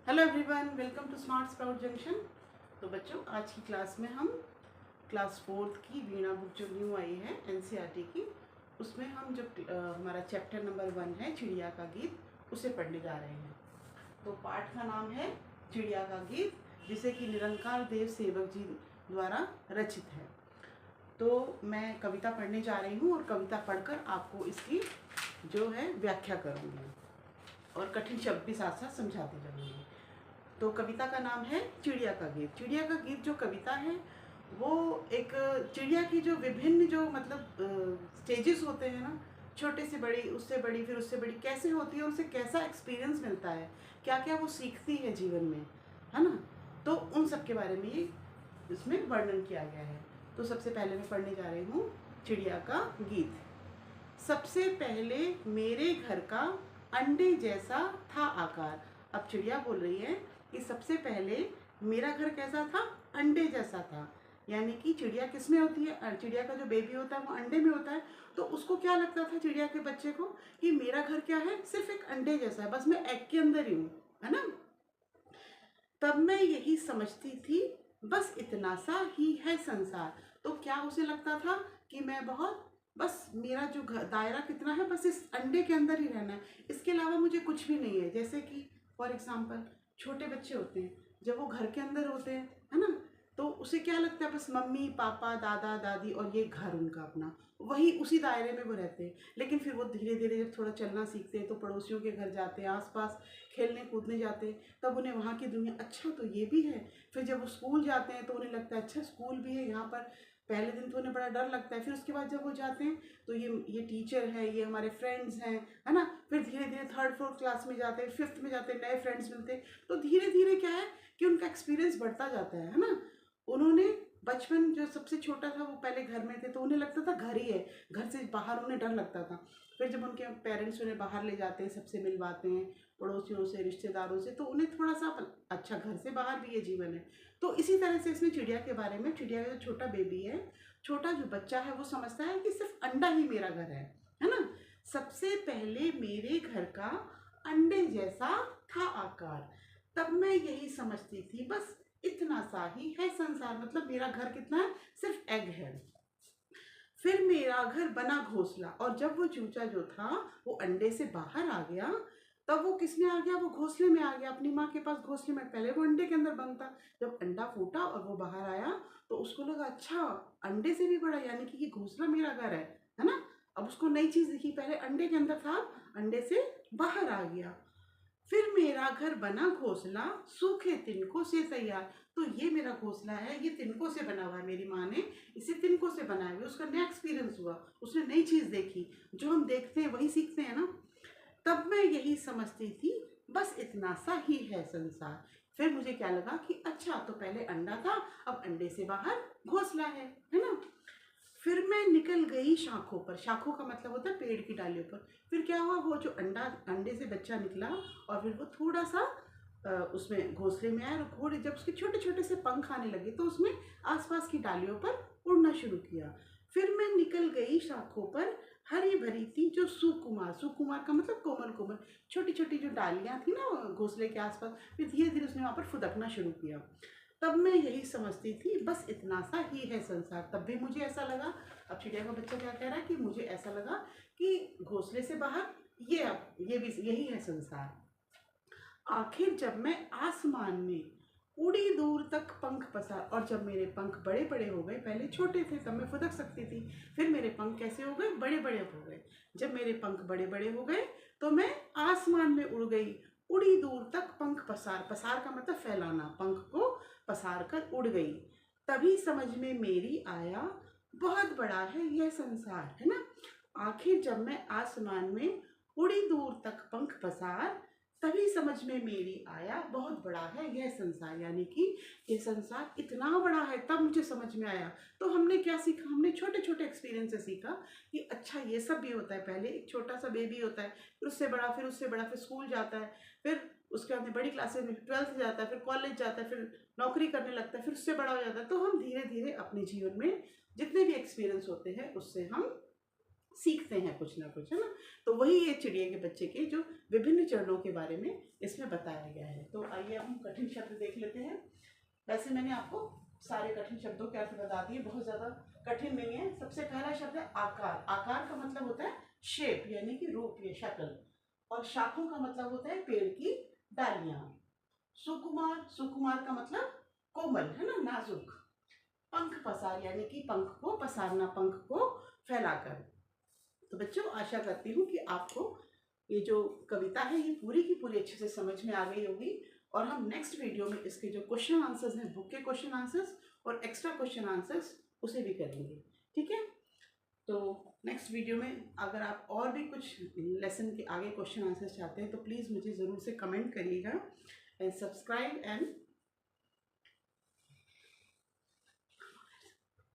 Hello everyone, welcome to smart sprout junction. तो बच्चों, आज की क्लास में हम क्लास 4th की वीणा बुक जो न्यू आई है एनसीईआरटी की, उसमें हम जब हमारा चैप्टर नंबर 1 है चिड़िया का गीत, उसे पढ़ने जा रहे हैं। तो पाठ का नाम है चिड़िया का गीत, जिसे कि निरंकार देव सेवक जी द्वारा रचित है। तो मैं कविता पढ़ने जा रही हूँ और कविता पढ़कर आपको इसकी जो है व्याख्या करूँगी और कठिन शब्द भी साथ साथ समझाते जाऊँगी। तो कविता का नाम है चिड़िया का गीत। चिड़िया का गीत जो कविता है वो एक चिड़िया की जो विभिन्न जो मतलब स्टेजेस होते हैं ना, छोटे से बड़ी, उससे बड़ी, फिर उससे बड़ी कैसे होती है, उनसे कैसा एक्सपीरियंस मिलता है, क्या क्या वो सीखती है जीवन में, है ना। तो उन सब के बारे में ये इसमें वर्णन किया गया है। तो सबसे पहले मैं पढ़ने जा रही हूँ चिड़िया का गीत। सबसे पहले मेरे घर का अंडे जैसा था आकार। अब चिड़िया बोल रही है कि सबसे पहले मेरा घर कैसा था, अंडे जैसा था। यानी कि चिड़िया किस में होती है, चिड़िया का जो बेबी होता है वो अंडे में होता है। तो उसको क्या लगता था चिड़िया के बच्चे को कि मेरा घर क्या है, सिर्फ एक अंडे जैसा है, बस मैं एग के अंदर ही हूँ, है ना। तब मैं यही समझती थी, बस इतना सा ही है संसार। तो क्या उसे लगता था कि मैं बहुत, बस मेरा जो दायरा कितना है, बस इस अंडे के अंदर ही रहना है, इसके अलावा मुझे कुछ भी नहीं है। जैसे कि फॉर एग्जाम्पल छोटे बच्चे होते हैं, जब वो घर के अंदर होते हैं, है ना, तो उसे क्या लगता है, बस मम्मी पापा दादा दादी और ये घर उनका अपना, वही उसी दायरे में वो रहते हैं। लेकिन फिर वो धीरे धीरे जब थोड़ा चलना सीखते हैं तो पड़ोसियों के घर जाते हैं, आसपास खेलने कूदने जाते हैं, तब उन्हें वहाँ की दुनिया, अच्छा तो ये भी है। फिर जब वो स्कूल जाते हैं तो उन्हें लगता है अच्छा स्कूल भी है यहाँ पर। पहले दिन तो उन्हें बड़ा डर लगता है, फिर उसके बाद जब वो जाते हैं तो ये टीचर है, ये हमारे फ्रेंड्स हैं, है ना। फिर धीरे धीरे 3rd 4th क्लास में जाते हैं, 5th में जाते हैं, नए फ्रेंड्स मिलते हैं। तो धीरे धीरे क्या है कि उनका एक्सपीरियंस बढ़ता जाता है ना। उन्होंने बचपन जो सबसे छोटा था वो पहले घर में थे, तो उन्हें लगता था घर ही है, घर से बाहर उन्हें डर लगता था। फिर जब उनके पेरेंट्स उन्हें बाहर ले जाते हैं, सबसे मिलवाते हैं, पड़ोसियों से, रिश्तेदारों से, तो उन्हें थोड़ा सा अच्छा, घर से बाहर भी ये जीवन है। तो इसी तरह से इसमें चिड़िया के बारे में, चिड़िया का जो छोटा बेबी है, छोटा जो बच्चा है, वो समझता है कि सिर्फ अंडा ही मेरा घर है ना। सबसे पहले मेरे घर का अंडे जैसा था आकार। तब मैं यही समझती थी, बस इतना सा ही है संसार, मतलब मेरा घर कितना है, सिर्फ एग है। फिर मेरा घर बना घोंसला, और जब वो चूचा जो था वो अंडे से बाहर आ गया, तब वो किस में आ गया, वो घोंसले में आ गया, अपनी माँ के पास घोंसले में। पहले वो अंडे के अंदर बंद था, जब अंडा फूटा और वो बाहर आया तो उसको लगा अच्छा अंडे से भी बड़ा, यानी कि ये घोंसला मेरा घर है ना। अब उसको नई चीज दिखी, पहले अंडे के अंदर था, अंडे से बाहर आ गया। फिर मेरा घर बना घोंसला सूखे तिनकों से तैयार। तो ये मेरा घोंसला है, ये तिनकों से बना हुआ है, मेरी माँ ने इसे तिनकों से बनाया हुआ। उसका नया एक्सपीरियंस हुआ, उसने नई चीज देखी, जो हम देखते हैं वही सीखते हैं ना। तब मैं यही समझती थी, बस इतना सा ही है संसार। फिर मुझे क्या लगा कि अच्छा तो पहले अंडा था, अब अंडे से बाहर घोंसला है ना। फिर मैं निकल गई शाखों पर। शाखों का मतलब होता है पेड़ की डालियों पर। फिर क्या हुआ, वो जो अंडे से बच्चा निकला और फिर वो थोड़ा सा उसमें घोंसले में आया, और थोड़े जब उसके छोटे छोटे से पंख आने लगे तो उसमें आसपास की डालियों पर उड़ना शुरू किया। फिर मैं निकल गई शाखों पर, हरी भरी थी जो सुकुमार, सुकुमार का मतलब कोमल कोमल, छोटी छोटी जो डालियां थी ना घोंसले के आसपास। फिर धीरे धीरे उसने वहां पर फुदकना शुरू किया। तब मैं यही समझती थी, बस इतना सा ही है संसार। तब भी मुझे ऐसा लगा, अब चिड़िया का बच्चा क्या कह रहा है कि मुझे ऐसा लगा कि घोंसले से बाहर ये, अब ये भी यही है संसार। आखिर जब मैं आसमान में उड़ी दूर तक पंख पसार, और जब मेरे पंख बड़े बड़े हो गए, पहले छोटे थे तब मैं फुदक सकती थी, फिर मेरे पंख कैसे हो गए, बड़े बड़े हो गए। जब मेरे पंख बड़े बड़े हो गए तो मैं आसमान में उड़ गई, उड़ी दूर तक पंख पसार, पसार का मतलब फैलाना, पंख को पसार कर उड़ गई। तभी समझ में मेरी आया, बहुत बड़ा है यह संसार, है ना। आखिर जब मैं आसमान में उड़ी दूर तक पंख पसार, तभी समझ में मेरी आया, बहुत बड़ा है यह संसार, यानी कि ये संसार इतना बड़ा है। तब मुझे समझ में आया। तो हमने क्या सीखा, हमने छोटे छोटे एक्सपीरियंस से सीखा कि अच्छा ये सब भी होता है। पहले एक छोटा सा बेबी होता है, फिर उससे बड़ा, फिर उससे बड़ा, फिर स्कूल जाता है, फिर उसके बाद में बड़ी क्लासेस में 12th जाता है, फिर कॉलेज जाता है, फिर नौकरी करने लगता है, फिर उससे बड़ा हो जाता है। तो हम धीरे धीरे अपने जीवन में जितने भी एक्सपीरियंस होते हैं उससे हम सीखते हैं कुछ ना कुछ, है ना। तो वही ये चिड़िया के बच्चे के जो विभिन्न चरणों के बारे में इसमें बताया गया है। तो आइए हम कठिन शब्द देख लेते हैं। वैसे मैंने आपको सारे कठिन शब्दों के अर्थ बता दिए, बहुत ज़्यादा कठिन नहीं है। सबसे पहला शब्द है आकार। आकार का मतलब होता है शेप, यानी कि रूप या शक्ल। और शाखों का मतलब होता है पेड़ की डालियां। सुकुमार, सुकुमार का मतलब कोमल, है ना, नाजुक। पंख पसार, यानी कि पंख को पसारना, पंख को फैलाकर। तो बच्चों आशा करती हूँ कि आपको ये जो कविता है ये पूरी की पूरी अच्छे से समझ में आ गई होगी। और हम नेक्स्ट वीडियो में इसके जो क्वेश्चन आंसर्स हैं, बुक के क्वेश्चन आंसर्स और एक्स्ट्रा क्वेश्चन आंसर्स, उसे भी करेंगे, ठीक है। तो नेक्स्ट वीडियो में अगर आप और भी कुछ लेसन के आगे क्वेश्चन आंसर्स चाहते हैं तो प्लीज़ मुझे ज़रूर से कमेंट करिएगा एंड सब्सक्राइब एंड